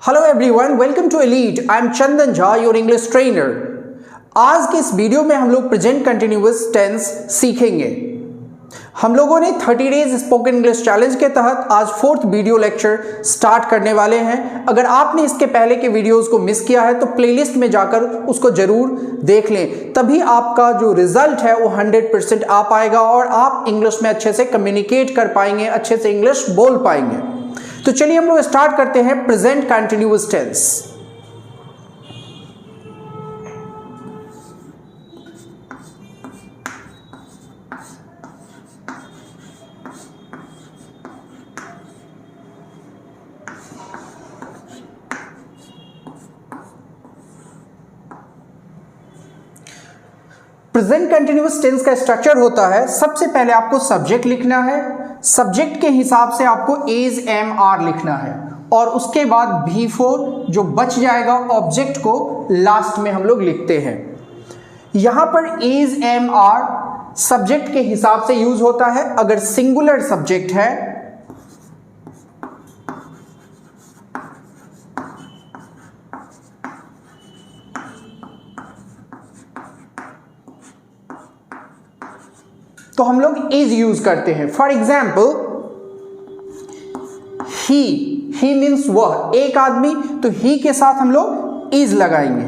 Hello everyone, welcome to Elite. I am Chandan Jha, your English trainer. आज के इस video में हम लोग प्रेजेंट कंटिन्यूअस टेंस सीखेंगे। हम लोगों ने 30 डेज स्पोकन इंग्लिश चैलेंज के तहत आज 4th वीडियो लेक्चर स्टार्ट करने वाले हैं। अगर आपने इसके पहले के वीडियोस को मिस किया है तो प्लेलिस्ट में जाकर उसको जरूर देख लें, तभी आपका जो रिजल्ट है वो 100% आ पाएगा और आप इंग्लिश में अच्छे से कम्युनिकेट कर पाएंगे, अच्छे से इंग्लिश बोल पाएंगे। तो चलिए हम लोग स्टार्ट करते हैं present continuous tense. Present continuous tense का स्ट्रक्चर होता है, सबसे पहले आपको सब्जेक्ट लिखना है, सब्जेक्ट के हिसाब से आपको इज एम आर लिखना है और उसके बाद V4 जो बच जाएगा ऑब्जेक्ट को लास्ट में हम लोग लिखते हैं। यहां पर इज एम आर सब्जेक्ट के हिसाब से यूज होता है। अगर सिंगुलर सब्जेक्ट है तो हम लोग इज यूज करते हैं। फॉर एग्जाम्पल ही मीन्स वह, एक आदमी, तो ही के साथ हम लोग इज लगाएंगे।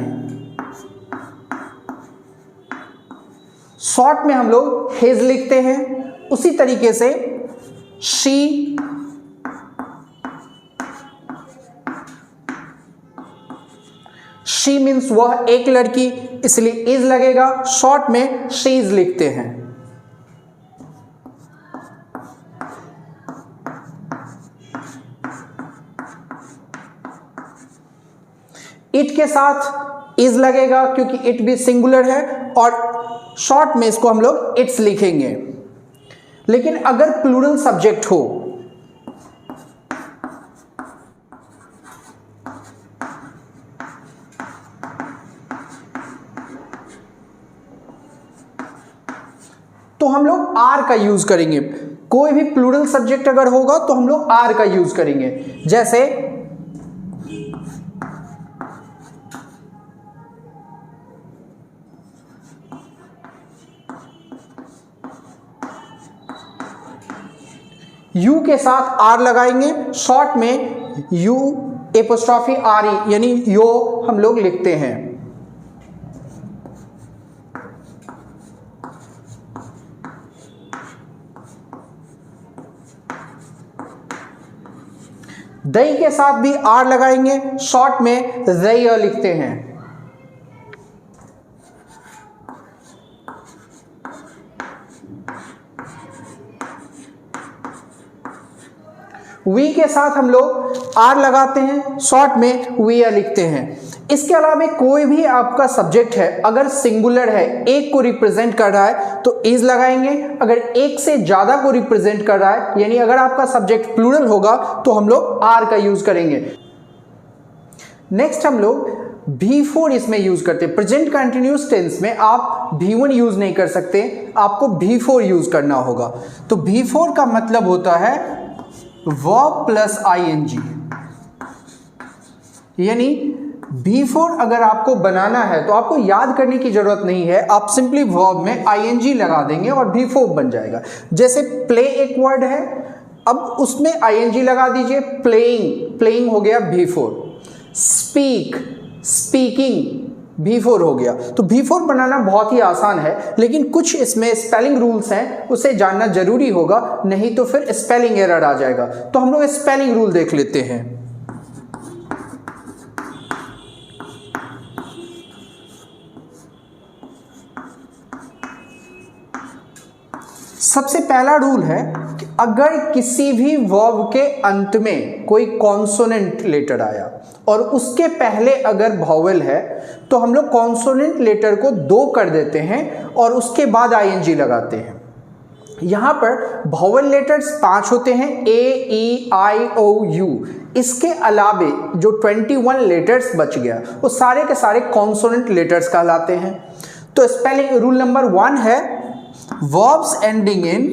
शॉर्ट में हम लोग हिज लिखते हैं। उसी तरीके से शी मीन्स वह, एक लड़की, इसलिए इज लगेगा। शॉर्ट में शीज लिखते हैं। इट के साथ इज लगेगा क्योंकि इट भी सिंगुलर है और शॉर्ट में इसको हम लोग इट्स लिखेंगे। लेकिन अगर प्लूरल सब्जेक्ट हो तो हम लोग आर का यूज करेंगे। कोई भी प्लूरल सब्जेक्ट अगर होगा तो हम लोग आर का यूज करेंगे। जैसे यू के साथ आर लगाएंगे। शॉर्ट में यू एपोस्ट्रॉफी आर ई यानी यो हम लोग लिखते हैं। दही के साथ भी आर लगाएंगे। शॉर्ट में दही लिखते हैं। वी के साथ हम लोग आर लगाते हैं। शॉर्ट में वी लिखते हैं। इसके अलावा कोई भी आपका सब्जेक्ट है, अगर सिंगुलर है, एक को रिप्रेजेंट कर रहा है तो इज लगाएंगे। अगर एक से ज्यादा को रिप्रेजेंट कर रहा है, यानी अगर आपका सब्जेक्ट प्लूरल होगा तो हम लोग आर का यूज करेंगे। नेक्स्ट हम लोग V4 इसमें यूज करते हैं। प्रेजेंट कंटिन्यूअस टेंस में आप V1 यूज नहीं कर सकते, आपको V4 यूज करना होगा। तो V4 का मतलब होता है वर्ब प्लस ing, यानी V4 अगर आपको बनाना है तो आपको याद करने की जरूरत नहीं है, आप सिंपली वर्ब में ing लगा देंगे और V4 बन जाएगा। जैसे प्ले एक वर्ड है, अब उसमें ing लगा दीजिए, प्लेइंग हो गया V4। स्पीक, स्पीकिंग V4 हो गया। तो V4 बनाना बहुत ही आसान है, लेकिन कुछ इसमें स्पेलिंग रूल्स हैं, उसे जानना जरूरी होगा, नहीं तो फिर स्पेलिंग एरर आ जाएगा। तो हम लोग स्पेलिंग रूल देख लेते हैं। सबसे पहला रूल है कि अगर किसी भी वर्ब के अंत में कोई कॉन्सोनेंट लेटर आया और उसके पहले अगर वॉवेल है तो हम लोग कॉन्सोनेंट लेटर को 2 कर देते हैं और उसके बाद ing लगाते हैं। यहां पर वॉवेल लेटर्स 5 होते हैं, A, E, I, O, U। इसके अलावे जो 21 लेटर्स बच गया वो सारे के सारे कॉन्सोनेंट लेटर्स कहलाते हैं। तो स्पेलिंग रूल नंबर 1 है verbs ending in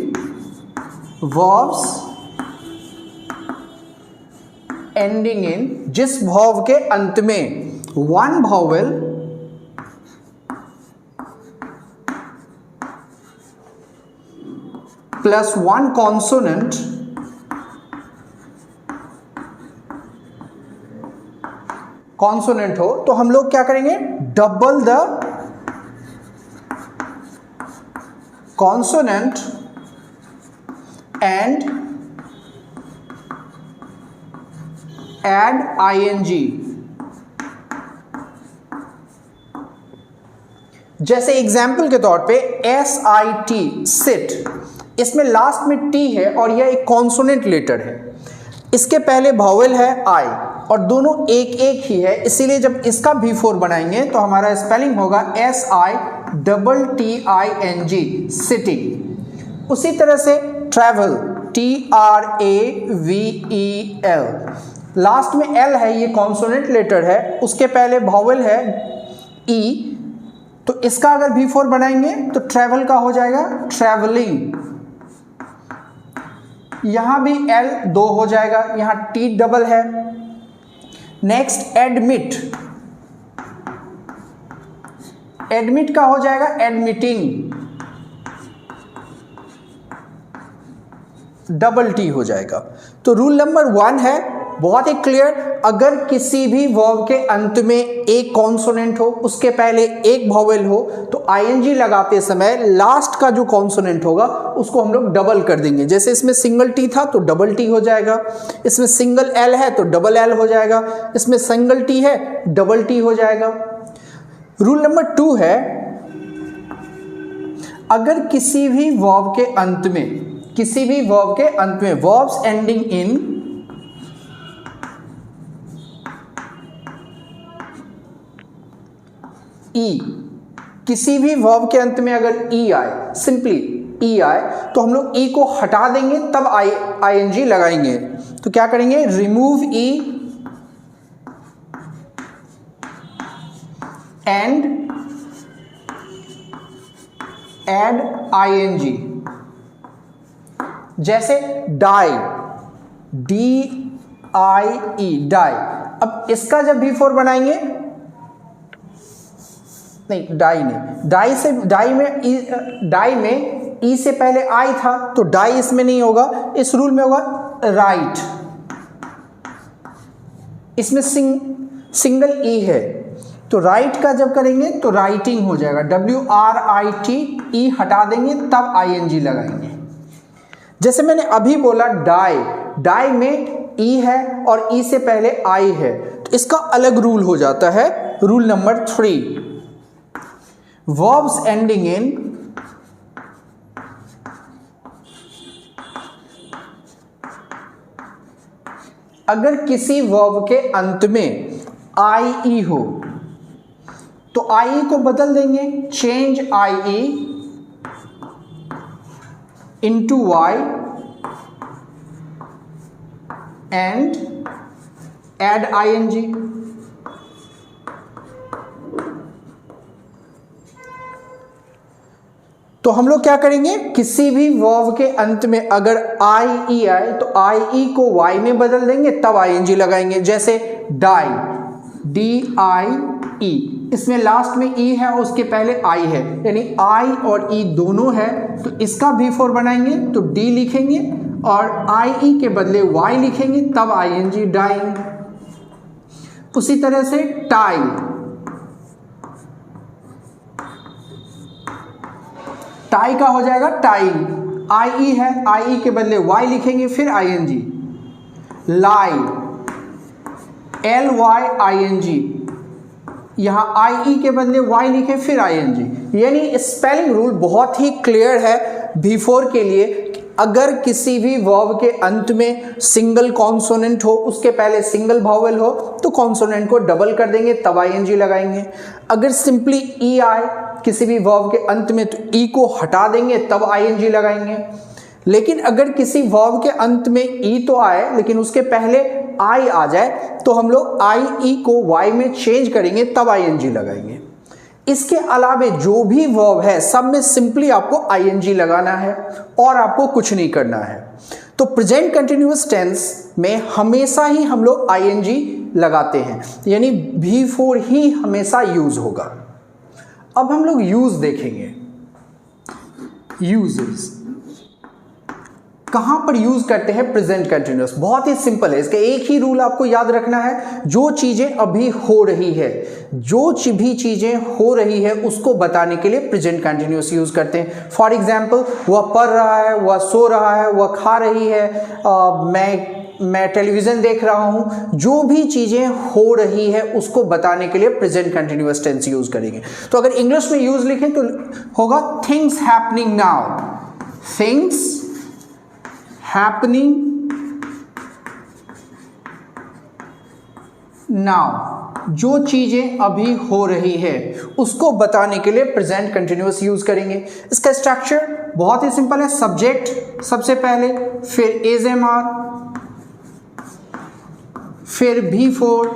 ending in, जिस भाव के अंत में one vowel plus one consonant हो, तो हम लोग क्या करेंगे, double the consonant and add I N G. जैसे एग्जाम्पल के तौर पे SIT सिट, इसमें लास्ट में टी है और यह एक कॉन्सोनेंट लेटर है, इसके पहले वावेल है आई और दोनों एक एक ही है, इसीलिए जब इसका B4 बनाएंगे तो हमारा स्पेलिंग होगा SITTING सिटिंग। उसी तरह से ट्रैवल TRAVEL, लास्ट में L है, ये कॉन्सोनेंट लेटर है, उसके पहले वावेल है E, तो इसका अगर B4 बनाएंगे तो ट्रैवल का हो जाएगा ट्रैवलिंग। यहां भी L 2 हो जाएगा, यहां T डबल है। नेक्स्ट एडमिट, एडमिट का हो जाएगा एडमिटिंग, डबल T हो जाएगा। तो रूल नंबर 1 है बहुत ही क्लियर, अगर किसी भी वर्ब के अंत में एक कॉन्सोनेंट हो, उसके पहले एक वावेल हो, तो आईएनजी लगाते समय लास्ट का जो कॉन्सोनेंट होगा उसको हम लोग डबल कर देंगे। जैसे इसमें सिंगल टी था तो डबल टी हो जाएगा, इसमें सिंगल एल है तो डबल एल हो जाएगा, इसमें सिंगल टी है डबल टी हो जाएगा। रूल नंबर 2 है, अगर किसी भी वर्ब के अंत में वर्ब्स एंडिंग इन ई, किसी भी वर्ब के अंत में अगर ई आए, सिंपली ई आए, तो हम लोग ई को हटा देंगे तब आईएनजी लगाएंगे। तो क्या करेंगे, remove E and add I N G. जैसे डाई, DIE डाई, अब इसका जब B4 बनाएंगे, नहीं डाई नहीं, डाई में ई से पहले आई था तो डाई इसमें नहीं होगा, इस रूल में होगा राइट, इसमें सिंगल ई है, तो राइट का जब करेंगे तो राइटिंग हो जाएगा, WRIT, ई हटा देंगे तब ING लगाएंगे। जैसे मैंने अभी बोला डाई में ई है और ई से पहले आई है, तो इसका अलग रूल हो जाता है। Rule number 3, verbs ending in अगर किसी वर्ब के अंत में IE हो तो IE को बदल देंगे, change IE into Y and add ING। तो हम लोग क्या करेंगे, किसी भी वर्ब के अंत में अगर IE आए तो IE को Y में बदल देंगे तब ING लगाएंगे। जैसे डाई, DIE, इसमें लास्ट में E है और उसके पहले I है, यानी I और E दोनों है, तो इसका B4 बनाएंगे तो D लिखेंगे और IE के बदले Y लिखेंगे तब ING डाइंग। उसी तरह से टाई, टाई का हो जाएगा टाइम, IE है, IE के बदले Y लिखेंगे फिर ING। लाई, LYING, यहाँ IE के बदले Y लिखे फिर ING। यानी स्पेलिंग रूल बहुत ही क्लियर है B4 के लिए। अगर किसी भी वर्ब के अंत में सिंगल कॉन्सोनेंट हो, उसके पहले सिंगल वावेल हो, तो कॉन्सोनेंट को डबल कर देंगे तब ING लगाएंगे। अगर सिंपली E आए किसी भी वर्ब के अंत में तो E को हटा देंगे तब ING लगाएंगे। लेकिन अगर किसी वर्ब के अंत में E तो आए लेकिन उसके पहले I आ जाए तो हम लोग IE को Y में चेंज करेंगे तब ING लगाएंगे। इसके अलावे जो भी वर्ब है सब में सिंपली आपको ING लगाना है और आपको कुछ नहीं करना है। तो प्रेजेंट कंटिन्यूअस टेंस में हमेशा ही हम लोग आईएनजी लगाते हैं, यानी V4 ही हमेशा यूज होगा। अब हम लोग यूज देखेंगे। यूजेस कहां पर यूज करते हैं प्रेजेंट कंटिन्यूअस? बहुत ही सिंपल है, इसका एक ही रूल आपको याद रखना है, जो चीजें अभी हो रही है, जो भी चीजें हो रही है उसको बताने के लिए प्रेजेंट कंटिन्यूअस यूज करते हैं। फॉर एग्जाम्पल, वह पढ़ रहा है, वह सो रहा है, वह खा रही है, मैं टेलीविजन देख रहा हूं, जो भी चीजें हो रही है उसको बताने के लिए प्रेजेंट कंटिन्यूअस टेंस यूज करेंगे। तो अगर इंग्लिश में यूज लिखें तो होगा things happening now, things happening now, जो चीजें अभी हो रही है उसको बताने के लिए प्रेजेंट कंटिन्यूअस यूज करेंगे। इसका स्ट्रक्चर बहुत ही सिंपल है, सब्जेक्ट सबसे पहले, फिर इज एम आर, फिर V4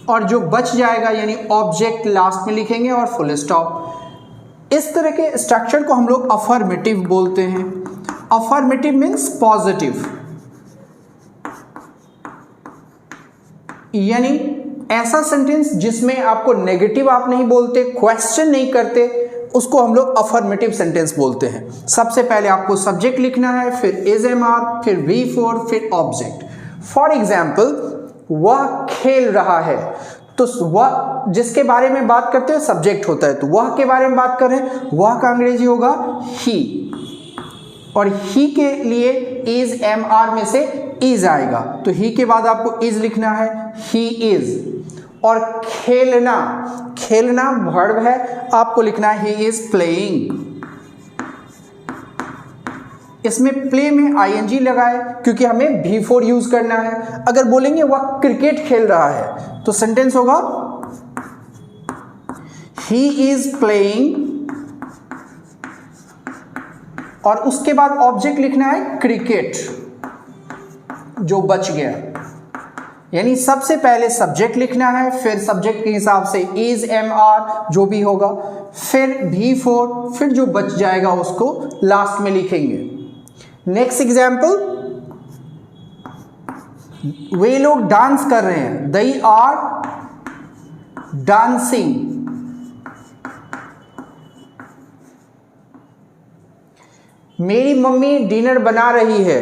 और जो बच जाएगा यानी ऑब्जेक्ट लास्ट में लिखेंगे और फुल स्टॉप। इस तरह के स्ट्रक्चर को हम लोग अफर्मेटिव बोलते हैं। अफर्मेटिव मीन्स पॉजिटिव, यानी ऐसा सेंटेंस जिसमें आपको नेगेटिव आप नहीं बोलते, क्वेश्चन नहीं करते, उसको हम लोग अफर्मेटिव सेंटेंस बोलते हैं। सबसे पहले आपको सब्जेक्ट लिखना है, फिर इज एम आर, फिर V4, फिर ऑब्जेक्ट। फॉर एग्जाम्पल, वह खेल रहा है, तो वह जिसके बारे में बात करते हैं सब्जेक्ट होता है, तो वह के बारे में बात कर रहे हैं, वह का अंग्रेजी होगा ही, और ही के लिए इज एम आर में से इज आएगा, तो ही के बाद आपको इज लिखना है, ही इज। और खेलना, खेलना वर्ब है, आपको लिखना है ही इज प्लेइंग। इसमें प्ले में आईएनजी लगाए क्योंकि हमें V4 यूज करना है। अगर बोलेंगे वह क्रिकेट खेल रहा है तो सेंटेंस होगा ही इज प्लेइंग, और उसके बाद ऑब्जेक्ट लिखना है क्रिकेट, जो बच गया, यानी सबसे पहले सब्जेक्ट लिखना है, फिर सब्जेक्ट के हिसाब से इज एम आर जो भी होगा, फिर V4, फिर जो बच जाएगा उसको लास्ट में लिखेंगे। नेक्स्ट एग्जाम्पल, वे लोग डांस कर रहे हैं, दे आर डांसिंग। मेरी मम्मी डिनर बना रही है,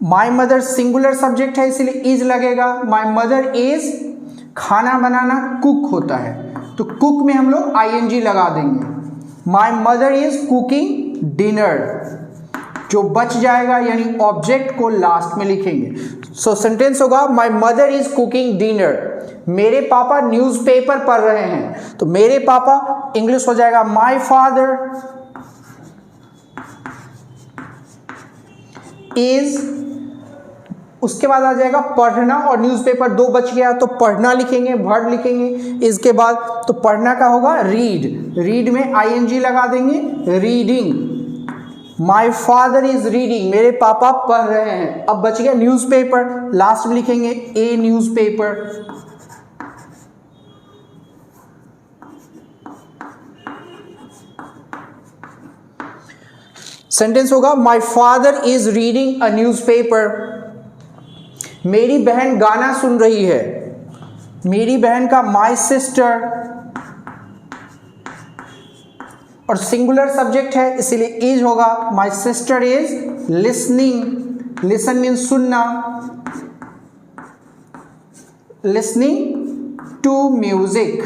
माई मदर सिंगुलर सब्जेक्ट है इसलिए इज लगेगा। माई मदर इज, खाना बनाना कुक होता है, तो कुक में हम लोग आईएनजी लगा देंगे। My mother is cooking dinner, जो बच जाएगा यानी ऑब्जेक्ट को लास्ट में लिखेंगे। सो सेंटेंस होगा my mother is cooking dinner. मेरे पापा न्यूज़पेपर पढ़ रहे हैं, तो मेरे पापा इंग्लिश हो जाएगा माई फादर इज, उसके बाद आ जाएगा पढ़ना, और न्यूज़पेपर दो बच गया तो पढ़ना लिखेंगे, वर्ब लिखेंगे। इसके बाद तो पढ़ना का होगा रीड, रीड में आईएनजी लगा देंगे, reading. My father is reading, मेरे पापा पढ़ रहे हैं। अब बच गया न्यूज़पेपर, लास्ट में लिखेंगे ए न्यूज़पेपर। सेंटेंस होगा my father is reading a newspaper. मेरी बहन गाना सुन रही है, मेरी बहन का माई सिस्टर, और सिंगुलर सब्जेक्ट है इसीलिए इज होगा। My sister is listening, listen means सुनना, लिसनिंग टू म्यूजिक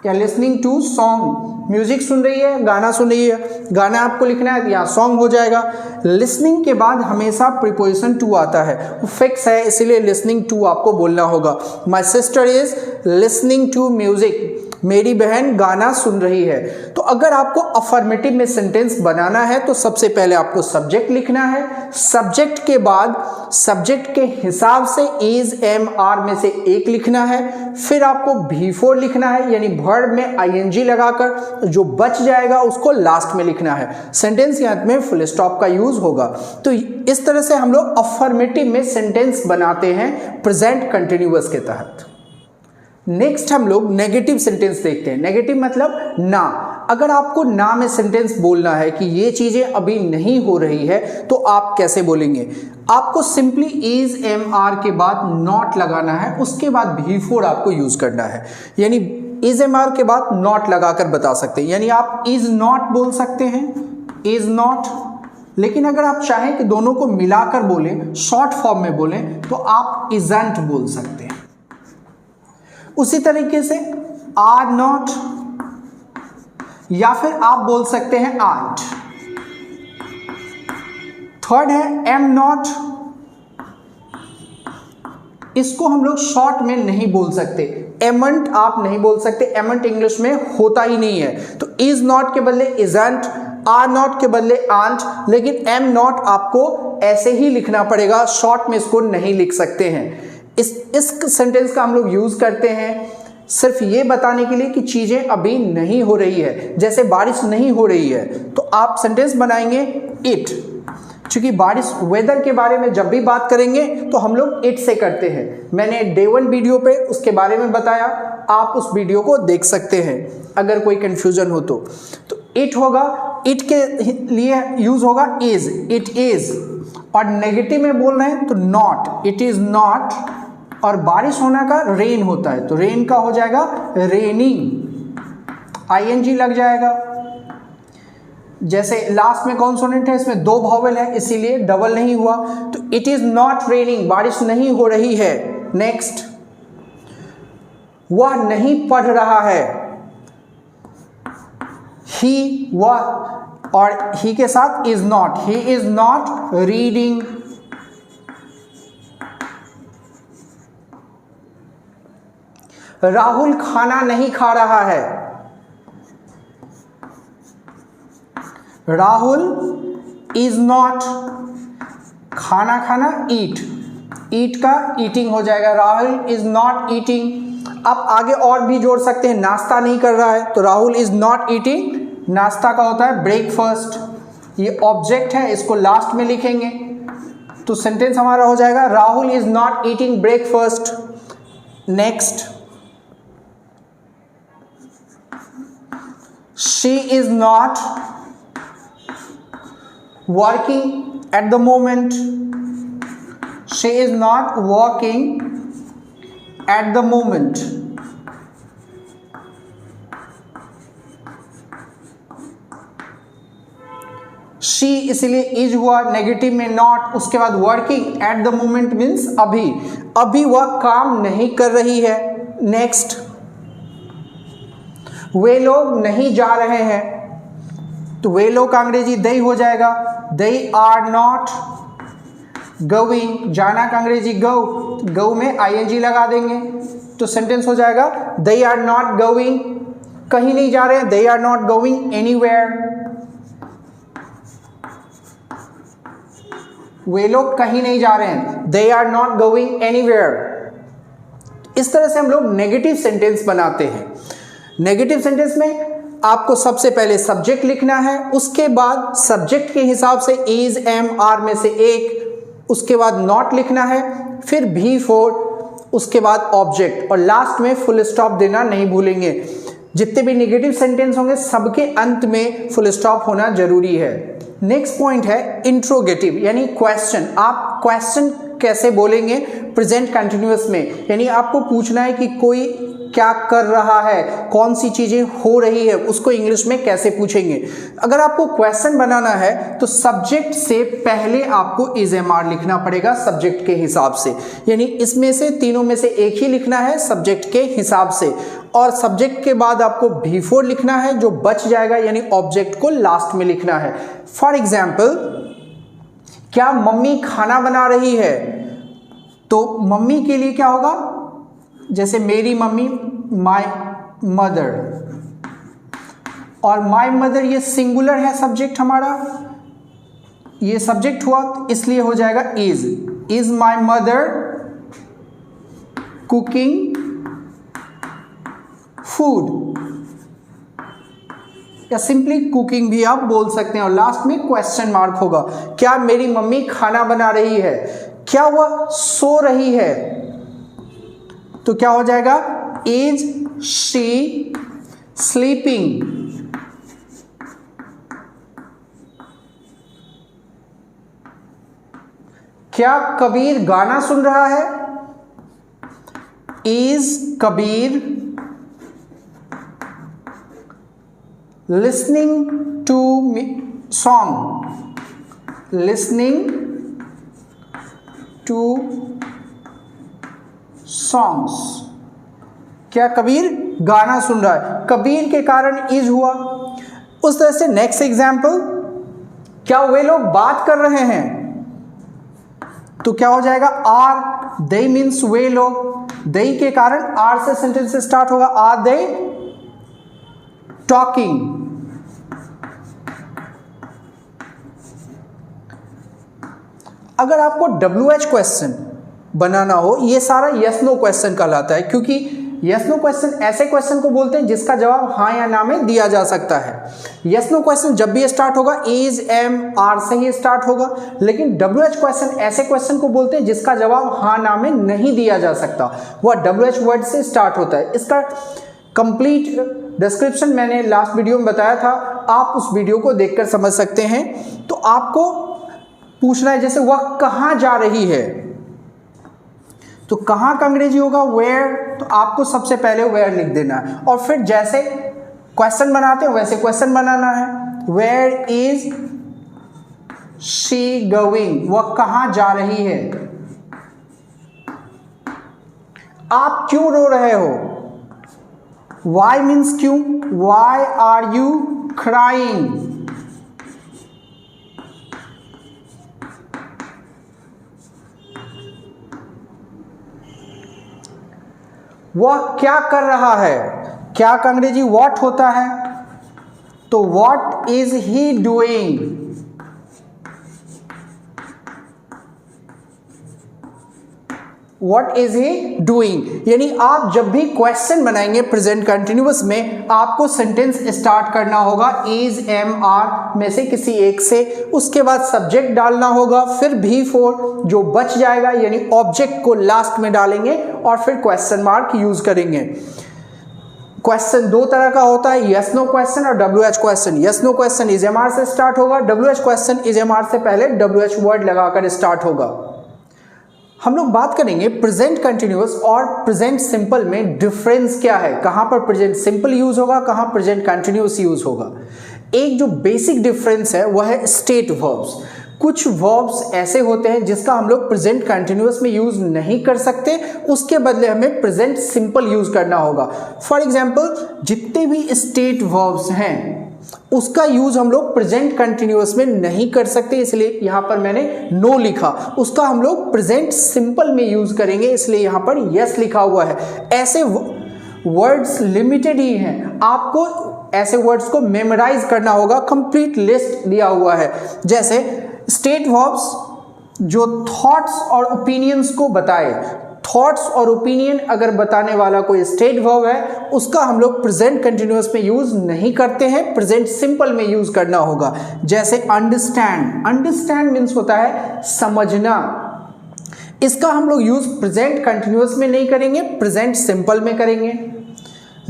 या लिसनिंग टू सॉन्ग। म्यूजिक सुन रही है, गाना सुन रही है, गाना आपको लिखना है या सॉन्ग हो जाएगा। लिसनिंग के बाद हमेशा प्रीपोजिशन टू आता है, वो फिक्स है इसीलिए लिसनिंग टू आपको बोलना होगा। My sister is listening to music, मेरी बहन गाना सुन रही है। तो अगर आपको अफर्मेटिव में सेंटेंस बनाना है तो सबसे पहले आपको सब्जेक्ट लिखना है, सब्जेक्ट के बाद सब्जेक्ट के हिसाब से इज एम आर में से एक लिखना है, फिर आपको V4 लिखना है यानी वर्ब में आईएनजी लगाकर, जो बच जाएगा उसको लास्ट में लिखना है। सेंटेंस के अंत में फुल स्टॉप का यूज होगा। तो इस तरह से हम लोग अफर्मेटिव में सेंटेंस बनाते हैं प्रेजेंट कंटिन्यूअस के तहत। नेक्स्ट हम लोग नेगेटिव सेंटेंस देखते हैं। नेगेटिव मतलब ना। अगर आपको ना में सेंटेंस बोलना है कि ये चीजें अभी नहीं हो रही है तो आप कैसे बोलेंगे? आपको सिंपली इज एम आर के बाद नॉट लगाना है, उसके बाद बिफोर आपको यूज करना है। यानी इज एम आर के बाद नॉट लगाकर बता सकते हैं, यानी आप इज नॉट बोल सकते हैं, इज नॉट। लेकिन अगर आप चाहें कि दोनों को मिलाकर बोलें, शॉर्ट फॉर्म में बोलें, तो आप इजंट बोल सकते हैं। उसी तरीके से आर नॉट, या फिर आप बोल सकते हैं आंट। थर्ड है एम नॉट, इसको हम लोग शॉर्ट में नहीं बोल सकते। एमंट आप नहीं बोल सकते, एमंट इंग्लिश में होता ही नहीं है। तो इज नॉट के बदले इजंट, आर नॉट के बदले आंट, लेकिन एम नॉट आपको ऐसे ही लिखना पड़ेगा, शॉर्ट में इसको नहीं लिख सकते हैं। इस सेंटेंस का हम लोग यूज करते हैं सिर्फ ये बताने के लिए कि चीजें अभी नहीं हो रही है। जैसे बारिश नहीं हो रही है तो आप सेंटेंस बनाएंगे इट। क्योंकि बारिश, वेदर के बारे में जब भी बात करेंगे तो हम लोग इट से करते हैं। मैंने डे 1 वीडियो पे उसके बारे में बताया, आप उस वीडियो को देख सकते हैं अगर कोई कंफ्यूजन हो तो इट होगा, इट के लिए यूज होगा इज, इट इज। और नेगेटिव में बोल रहे हैं तो नॉट, इट इज नॉट। और बारिश होने का रेन होता है तो रेन का हो जाएगा रेनिंग, आईएनजी लग जाएगा। जैसे लास्ट में कॉन्सोनेंट है, इसमें 2 वॉवेल है इसीलिए डबल नहीं हुआ, तो इट इज नॉट रेनिंग, बारिश नहीं हो रही है। नेक्स्ट, वह नहीं पढ़ रहा है, ही, वह, और ही के साथ is not, he is not reading. Rahul खाना नहीं खा रहा है, राहुल इज नॉट, खाना खाना ईट, ईट का ईटिंग हो जाएगा, राहुल इज नॉट ईटिंग। आप आगे और भी जोड़ सकते हैं, नाश्ता नहीं कर रहा है तो राहुल इज नॉट ईटिंग, नाश्ता का होता है ब्रेकफास्ट। ये ऑब्जेक्ट है, इसको लास्ट में लिखेंगे तो सेंटेंस हमारा हो जाएगा Rahul is not eating breakfast. Next, she is not working at the moment, she is not working at the moment। she इसलिए इज हुआ, नेगेटिव में नॉट, उसके बाद working at the moment means अभी, अभी वह काम नहीं कर रही है। नेक्स्ट, वे लोग नहीं जा रहे हैं तो वे लोग का अंग्रेजी दे हो जाएगा, दे आर नॉट गोइंग। जाना का अंग्रेजी गो, गो में आईएनजी लगा देंगे तो सेंटेंस हो जाएगा दे आर नॉट गोइंग, कहीं नहीं जा रहे हैं, they are not going anywhere. वे लोग कहीं नहीं जा रहे हैं, they are not going anywhere. इस तरह से हम लोग नेगेटिव सेंटेंस बनाते हैं। नेगेटिव सेंटेंस में आपको सबसे पहले सब्जेक्ट लिखना है, उसके बाद सब्जेक्ट के हिसाब से इज, एम, आर में से एक, उसके बाद नॉट लिखना है, फिर बिफोर, उसके बाद ऑब्जेक्ट, और लास्ट में फुल स्टॉप देना नहीं भूलेंगे। जितने भी नेगेटिव सेंटेंस होंगे सबके अंत में फुल स्टॉप होना जरूरी है। नेक्स्ट पॉइंट है इंट्रोगेटिव यानी क्वेश्चन। आप क्वेश्चन कैसे बोलेंगे प्रेजेंट कंटिन्यूअस में, यानी आपको पूछना है कि कोई क्या कर रहा है, कौन सी चीजें हो रही है, उसको इंग्लिश में कैसे पूछेंगे। अगर आपको क्वेश्चन बनाना है तो सब्जेक्ट से पहले आपको इज एम आर लिखना पड़ेगा सब्जेक्ट के हिसाब से, यानी इसमें से तीनों में से एक ही लिखना है सब्जेक्ट के हिसाब से, और सब्जेक्ट के बाद आपको बिफोर लिखना है, जो बच जाएगा यानी ऑब्जेक्ट को लास्ट में लिखना है। फॉर एग्जाम्पल, क्या मम्मी खाना बना रही है, तो मम्मी के लिए क्या होगा, जैसे मेरी मम्मी, माय मदर, और माय मदर ये सिंगुलर है सब्जेक्ट हमारा, ये सब्जेक्ट हुआ तो इसलिए हो जाएगा is my mother cooking food, या सिंपली कुकिंग भी आप बोल सकते हैं, और लास्ट में क्वेश्चन मार्क होगा। क्या मेरी मम्मी खाना बना रही है, क्या वह सो रही है, तो क्या हो जाएगा इज शी स्लीपिंग? क्या कबीर गाना सुन रहा है? Is Kabir listening to song? Listening to songs. क्या कबीर गाना सुन रहा है? कबीर के कारण इज हुआ। उस तरह से नेक्स्ट एग्जाम्पल, क्या वे लोग बात कर रहे हैं? तो क्या हो जाएगा? आर दे मीन्स वे लोग, दे के कारण आर से सेंटेंस स्टार्ट होगा। Are they talking? अगर आपको WH क्वेश्चन बनाना हो, ये सारा यस नो क्वेश्चन कहलाता है, क्योंकि यस नो क्वेश्चन ऐसे क्वेश्चन को बोलते हैं जिसका जवाब हाँ या ना में दिया जा सकता है। यस नो क्वेश्चन जब भी स्टार्ट होगा इज, एम, आर से ही स्टार्ट होगा, लेकिन WH क्वेश्चन ऐसे क्वेश्चन को बोलते हैं जिसका जवाब हाँ ना में नहीं दिया जा सकता, वह WH वर्ड से स्टार्ट होता है। इसका कंप्लीट डिस्क्रिप्शन मैंने लास्ट वीडियो में बताया था, आप उस वीडियो को देखकर समझ सकते हैं। तो आपको पूछना है, जैसे वह कहाँ जा रही है, तो कहाँ का अंग्रेजी होगा? वेयर। तो आपको सबसे पहले वेयर लिख देना है, और फिर जैसे क्वेश्चन बनाते हैं वैसे क्वेश्चन बनाना है। Where is she going? वह कहाँ जा रही है? आप क्यों रो रहे हो? वाई मीन्स क्यों। Why are you crying? वह क्या कर रहा है? क्या का अंग्रेजी व्हाट होता है, तो what is he doing? What is he doing? यानी आप जब भी क्वेश्चन बनाएंगे प्रेजेंट कंटिन्यूअस में, आपको सेंटेंस स्टार्ट करना होगा इज, एम, आर में से किसी एक से, उसके बाद सब्जेक्ट डालना होगा, फिर V4 जो बच जाएगा यानी ऑब्जेक्ट को लास्ट में डालेंगे, और फिर क्वेश्चन मार्क यूज करेंगे। क्वेश्चन दो तरह का होता है, यस नो क्वेश्चन और WH question. Yes no question is am are से स्टार्ट होगा, WH question is am are से पहले WH वर्ड लगाकर स्टार्ट होगा। हम लोग बात करेंगे प्रेजेंट कंटिन्यूअस और प्रेजेंट सिंपल में डिफरेंस क्या है, कहां पर प्रेजेंट सिंपल यूज होगा, कहां प्रेजेंट कंटिन्यूअस यूज होगा। एक जो बेसिक डिफरेंस है वह है स्टेट वर्ब्स। कुछ वर्ब्स ऐसे होते हैं जिसका हम लोग प्रेजेंट कंटिन्यूअस में यूज नहीं कर सकते, उसके बदले हमें प्रेजेंट सिंपल यूज करना होगा। फॉर एग्जाम्पल, जितने भी स्टेट वर्ब्स हैं उसका यूज हम लोग प्रेजेंट कंटिन्यूअस में नहीं कर सकते, इसलिए यहां पर मैंने नो लिखा। उसका हम लोग प्रेजेंट सिंपल में यूज करेंगे, इसलिए यहां पर यस लिखा हुआ है। ऐसे वर्ड्स लिमिटेड ही हैं, आपको ऐसे वर्ड्स को मेमोराइज करना होगा। कंप्लीट लिस्ट दिया हुआ है। जैसे स्टेट वर्ब्स जो थॉट्स और ओपिनियंस को बताए, थॉट्स और ओपिनियन अगर बताने वाला कोई स्टेट वर्ब है, उसका हम लोग प्रेजेंट कंटिन्यूअस में यूज नहीं करते हैं, प्रेजेंट सिंपल में यूज करना होगा। जैसे अंडरस्टैंड, अंडरस्टैंड मीन्स होता है समझना, इसका हम लोग यूज प्रेजेंट कंटिन्यूअस में नहीं करेंगे, प्रेजेंट सिंपल में करेंगे।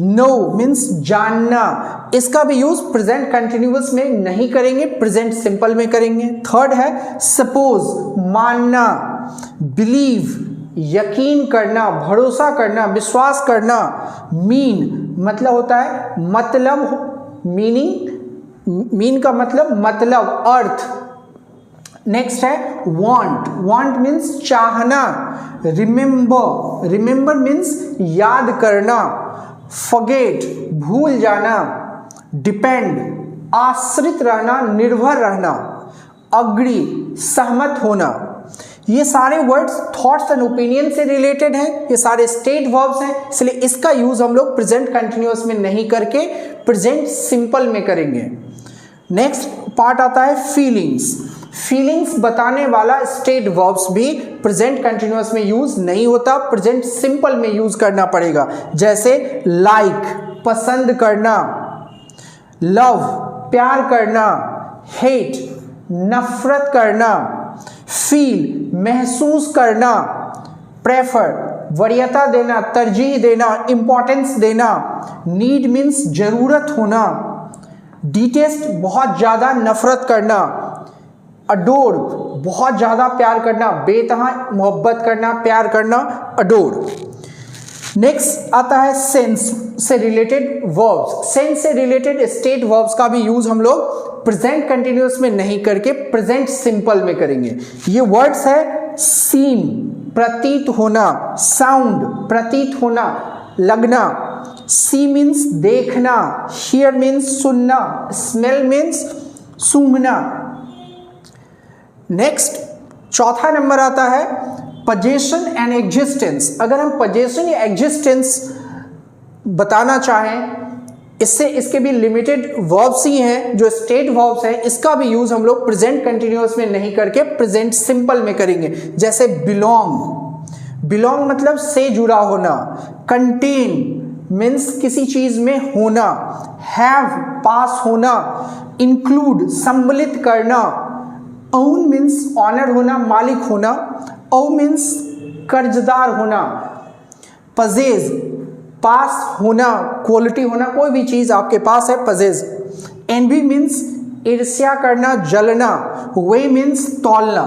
नो मीन्स जानना, इसका भी यूज प्रेजेंट कंटिन्यूअस में नहीं करेंगे, प्रेजेंट सिंपल में करेंगे। थर्ड है सपोज, मानना। बिलीव, यकीन करना, भरोसा करना, विश्वास करना। मीन मतलब होता है मतलब, मीनिंग, मीन का मतलब, अर्थ। नेक्स्ट है वांट, वांट मीन्स चाहना। रिमेंबर, रिमेंबर मीन्स याद करना। फॉरगेट, भूल जाना। डिपेंड, आश्रित रहना, निर्भर रहना। अग्री, सहमत होना। ये सारे वर्ड्स थॉट्स एंड ओपिनियन से रिलेटेड हैं, ये सारे स्टेट वर्ब्स हैं, इसलिए इसका यूज हम लोग प्रेजेंट कंटिन्यूअस में नहीं करके प्रेजेंट सिंपल में करेंगे। नेक्स्ट पार्ट आता है फीलिंग्स। फीलिंग्स बताने वाला स्टेट वर्ब्स भी प्रेजेंट कंटिन्यूअस में यूज नहीं होता, प्रेजेंट सिंपल में यूज करना पड़ेगा। जैसे लाइक, पसंद करना। लव, प्यार करना। हेट, नफरत करना। फील, महसूस करना। प्रेफर, वरीयता देना, तरजीह देना, इंपॉर्टेंस देना। नीड मीन्स जरूरत होना। डिटेस्ट बहुत ज्यादा नफरत करना। अडोर बहुत ज्यादा प्यार करना, बेतहा मोहब्बत करना, प्यार करना, अडोर। नेक्स्ट आता है सेंस से रिलेटेड वर्ब्स। सेंस से रिलेटेड स्टेट वर्ब्स का भी यूज हम लोग प्रेजेंट कंटिन्यूअस में नहीं करके प्रेजेंट सिंपल में करेंगे। ये वर्ड्स है सीम प्रतीत होना, साउंड प्रतीत होना, लगना। सी मीन्स देखना, हियर मीन्स सुनना, स्मेल मीन्स सूंघना। नेक्स्ट चौथा नंबर आता है पोजेशन एंड एग्जिस्टेंस। अगर हम पोजेशन या एग्जिस्टेंस बताना चाहें, इससे इसके भी लिमिटेड वर्ब्स ही हैं जो स्टेट वर्ब्स हैं, इसका भी यूज हम लोग प्रेजेंट कंटिन्यूअस में नहीं करके प्रेजेंट सिंपल में करेंगे। जैसे बिलोंग, बिलोंग मतलब से जुड़ा होना। कंटेन मीन्स किसी चीज में होना। हैव पास होना। इंक्लूड सम्मिलित करना। ओन मीन्स ऑनर होना, मालिक होना। ओ मीन्स कर्जदार होना। पजेज पास होना, क्वालिटी होना, कोई भी चीज आपके पास है, पजेज। एनवी मीन्स ईर्ष्या करना, जलना। वे मीन्स तौलना।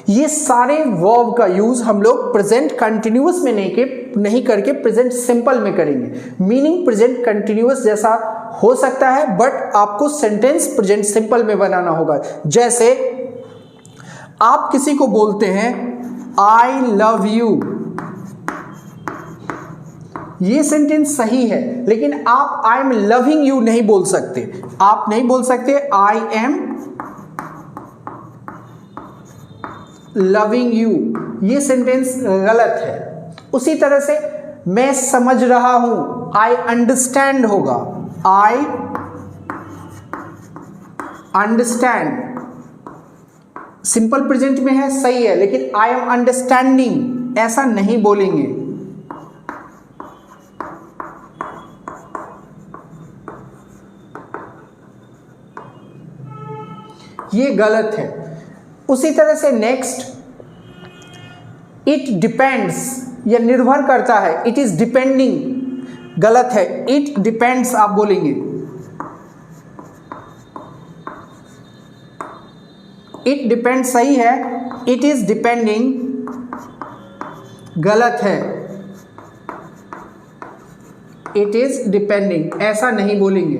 ये सारे वर्ब का यूज हम लोग प्रेजेंट कंटिन्यूअस में नहीं करके प्रेजेंट सिंपल में करेंगे। मीनिंग प्रेजेंट कंटिन्यूअस जैसा हो सकता है, बट आपको सेंटेंस प्रेजेंट सिंपल में बनाना होगा। जैसे आप किसी को बोलते हैं आई लव यू, ये सेंटेंस सही है, लेकिन आप आई एम लविंग यू नहीं बोल सकते। आप नहीं बोल सकते आई एम लविंग यू, ये सेंटेंस गलत है। उसी तरह से मैं समझ रहा हूं, आई अंडरस्टैंड होगा। आई अंडरस्टैंड सिंपल प्रेजेंट में है, सही है, लेकिन आई एम अंडरस्टैंडिंग ऐसा नहीं बोलेंगे। ये गलत है। उसी तरह से नेक्स्ट इट डिपेंड्स, यह निर्भर करता है। इट इज डिपेंडिंग गलत है। इट डिपेंड्स आप बोलेंगे। इट डिपेंड्स सही है, इट इज डिपेंडिंग गलत है। इट इज डिपेंडिंग ऐसा नहीं बोलेंगे।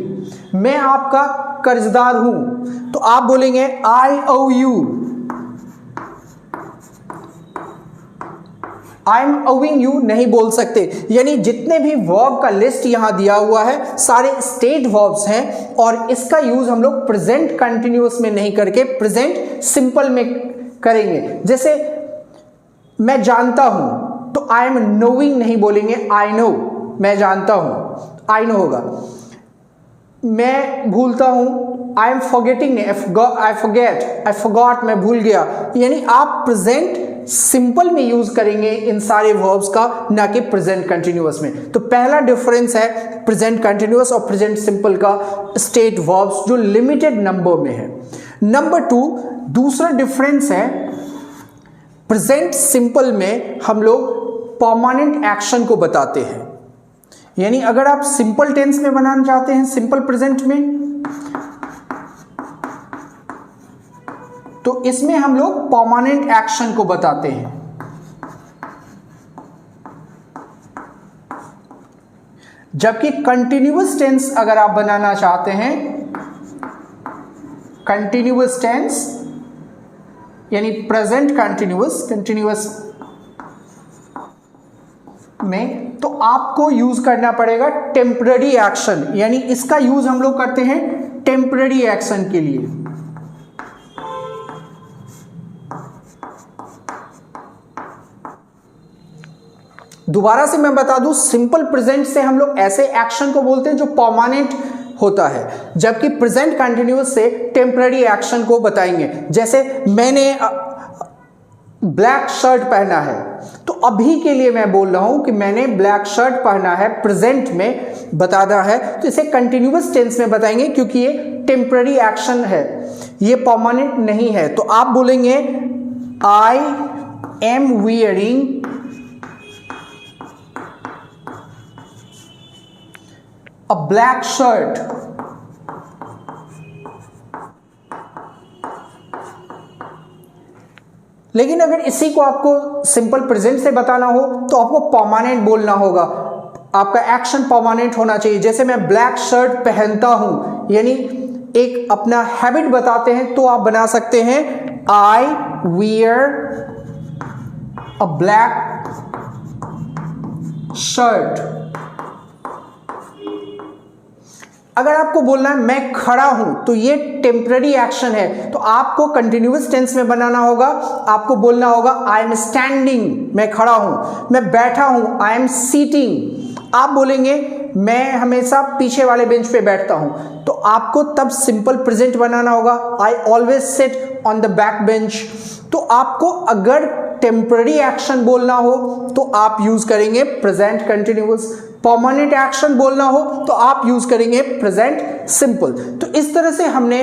मैं आपका कर्जदार हूं, तो आप बोलेंगे I owe you. I am owing you नहीं बोल सकते। यानी जितने भी वर्ब का लिस्ट यहां दिया हुआ है सारे स्टेट वर्ब्स हैं, और इसका यूज हम लोग प्रेजेंट कंटिन्यूअस में नहीं करके प्रेजेंट सिंपल में करेंगे। जैसे मैं जानता हूं, तो आई एम नोइंग नहीं बोलेंगे, आई नो, मैं जानता हूं, आई नो होगा। मैं भूलता हूं, I am forgetting, I forget, I forgot, मैं भूल गया। यानी आप प्रेजेंट सिंपल में यूज करेंगे इन सारे वर्ब्स का, ना कि प्रेजेंट कंटिन्यूअस में। तो पहला डिफरेंस है प्रेजेंट कंटिन्यूअस और प्रेजेंट सिंपल का स्टेट वर्ब्स, जो लिमिटेड नंबर में है। नंबर 2 दूसरा डिफरेंस है, प्रेजेंट सिंपल में हम लोग परमानेंट एक्शन को बताते हैं। यानी अगर आप सिंपल टेंस में बनाना चाहते हैं, सिंपल प्रेजेंट में, तो इसमें हम लोग परमानेंट एक्शन को बताते हैं। जबकि कंटिन्यूअस टेंस अगर आप बनाना चाहते हैं, कंटिन्यूअस टेंस यानी प्रेजेंट कंटिन्यूअस में, तो आपको यूज करना पड़ेगा टेम्पररी एक्शन। यानी इसका यूज हम लोग करते हैं टेम्पररी एक्शन के लिए। दोबारा से मैं बता दूं, सिंपल प्रेजेंट से हम लोग ऐसे एक्शन को बोलते हैं जो परमानेंट होता है, जबकि प्रेजेंट कंटिन्यूअस से टेम्पररी एक्शन को बताएंगे। जैसे मैंने ब्लैक शर्ट पहना है, तो अभी के लिए मैं बोल रहा हूं कि मैंने ब्लैक शर्ट पहना है, प्रेजेंट में बताना है, तो इसे कंटिन्यूअस टेंस में बताएंगे, क्योंकि ये टेम्पररी एक्शन है, ये परमानेंट नहीं है। तो आप बोलेंगे I am wearing a black shirt. लेकिन अगर इसी को आपको सिंपल प्रेजेंट से बताना हो तो आपको परमानेंट बोलना होगा, आपका एक्शन परमानेंट होना चाहिए। जैसे मैं ब्लैक शर्ट पहनता हूं, यानी एक अपना हैबिट बताते हैं, तो आप बना सकते हैं I wear a black shirt. अगर आपको बोलना है मैं खड़ा हूं, तो ये टेम्पररी एक्शन है, तो आपको कंटिन्यूअस टेंस में बनाना होगा। आपको बोलना होगा आई एम स्टैंडिंग, मैं खड़ा हूं। मैं बैठा हूं, आई एम सीटिंग। आप बोलेंगे मैं हमेशा पीछे वाले बेंच पे बैठता हूं, तो आपको तब सिंपल प्रेजेंट बनाना होगा, I always sit on the back bench. तो आपको अगर टेम्पररी एक्शन बोलना हो तो आप यूज करेंगे प्रेजेंट कंटिन्यूअस, परमानेंट एक्शन बोलना हो तो आप यूज करेंगे प्रेजेंट सिंपल। तो इस तरह से हमने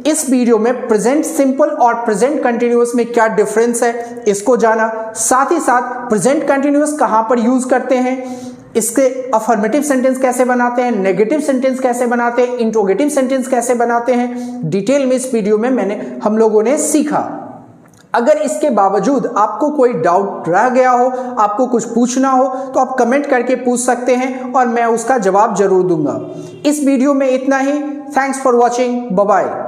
इस वीडियो में प्रेजेंट सिंपल और प्रेजेंट कंटिन्यूअस में क्या डिफरेंस है इसको जाना, साथ ही साथ प्रेजेंट कंटिन्यूअस कहां पर यूज करते हैं, इसके अफर्मेटिव सेंटेंस कैसे बनाते हैं, नेगेटिव सेंटेंस कैसे बनाते हैं, इंट्रोगेटिव सेंटेंस कैसे बनाते हैं, डिटेल में इस वीडियो में हम लोगों ने सीखा। अगर इसके बावजूद आपको कोई डाउट रह गया हो, आपको कुछ पूछना हो, तो आप कमेंट करके पूछ सकते हैं और मैं उसका जवाब जरूर दूंगा। इस वीडियो में इतना ही। Thanks for watching, bye bye.